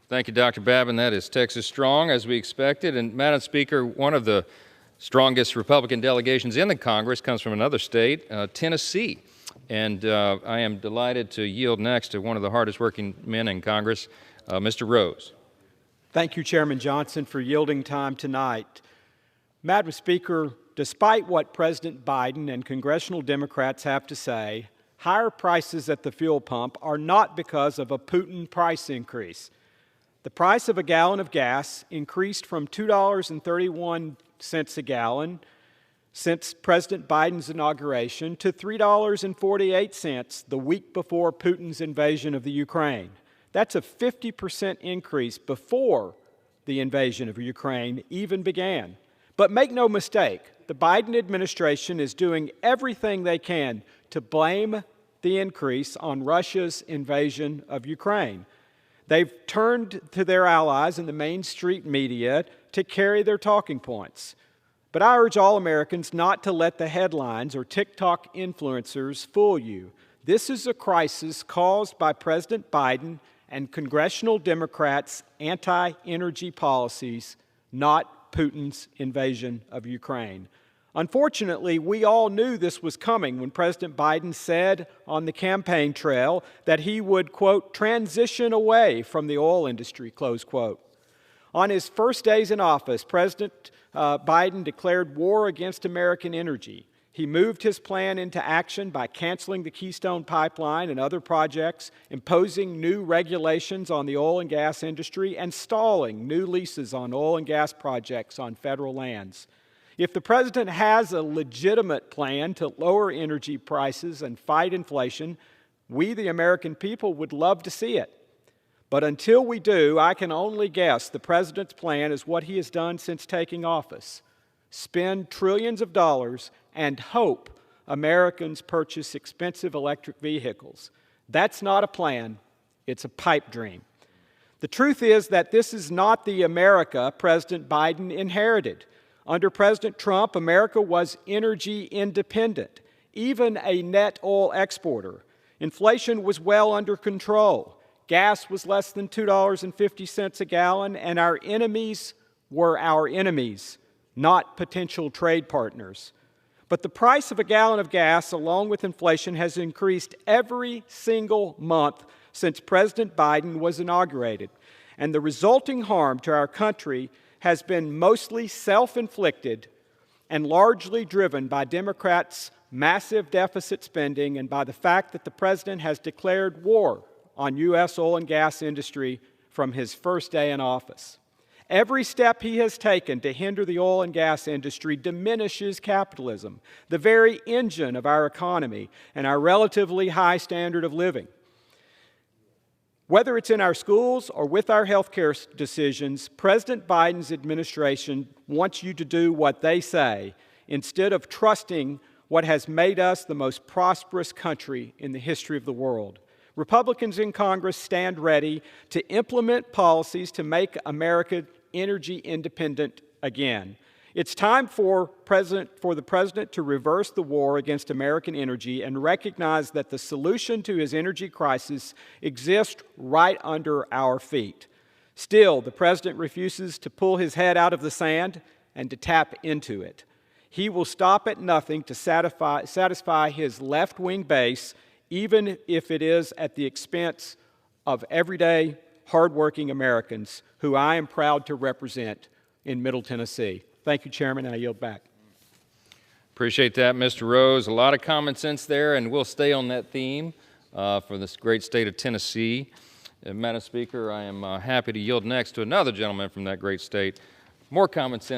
Thank you, Dr. Babin. That is Texas strong, as we expected. And, Madam Speaker, one of the strongest Republican delegations in the Congress comes from another state, Tennessee. And I am delighted to yield next to one of the hardest-working men in Congress, Mr. Rose. Thank you, Chairman Johnson, for yielding time tonight. Madam Speaker, despite what President Biden and congressional Democrats have to say, higher prices at the fuel pump are not because of a Putin price increase. The price of a gallon of gas increased from $2.31 a gallon since President Biden's inauguration to $3.48 the week before Putin's invasion of the Ukraine. That's a 50% increase before the invasion of Ukraine even began. But make no mistake, the Biden administration is doing everything they can to blame the increase on Russia's invasion of Ukraine. They've turned to their allies in the Main Street media to carry their talking points. But I urge all Americans not to let the headlines or TikTok influencers fool you. This is a crisis caused by President Biden and congressional Democrats' anti-energy policies, not Putin's invasion of Ukraine. Unfortunately, we all knew this was coming when President Biden said on the campaign trail that he would, quote, transition away from the oil industry, close quote. On his first days in office, President Biden declared war against American energy. He moved his plan into action by canceling the Keystone Pipeline and other projects, imposing new regulations on the oil and gas industry, and stalling new leases on oil and gas projects on federal lands. If the president has a legitimate plan to lower energy prices and fight inflation, we, the American people, would love to see it. But until we do, I can only guess the president's plan is what he has done since taking office: spend trillions of dollars and hope Americans purchase expensive electric vehicles. That's not a plan, it's a pipe dream. The truth is that this is not the America President Biden inherited. Under President Trump, America was energy independent, even a net oil exporter. Inflation was well under control. Gas was less than $2.50 a gallon, and our enemies were our enemies, not potential trade partners. But the price of a gallon of gas, along with inflation, has increased every single month since President Biden was inaugurated. And the resulting harm to our country has been mostly self-inflicted and largely driven by Democrats' massive deficit spending and by the fact that the president has declared war on U.S. oil and gas industry from his first day in office. Every step he has taken to hinder the oil and gas industry diminishes capitalism, the very engine of our economy and our relatively high standard of living. Whether it's in our schools or with our health care decisions, President Biden's administration wants you to do what they say instead of trusting what has made us the most prosperous country in the history of the world. Republicans in Congress stand ready to implement policies to make America energy independent again. It's time for the president to reverse the war against American energy and recognize that the solution to his energy crisis exists right under our feet. Still, the president refuses to pull his head out of the sand and to tap into it. He will stop at nothing to satisfy his left-wing base, even if it is at the expense of everyday, hardworking Americans who I am proud to represent in Middle Tennessee. Thank you, Chairman, and I yield back. Appreciate that, Mr. Rose. A lot of common sense there, and we'll stay on that theme for this great state of Tennessee. Madam Speaker, I am happy to yield next to another gentleman from that great state. More common sense.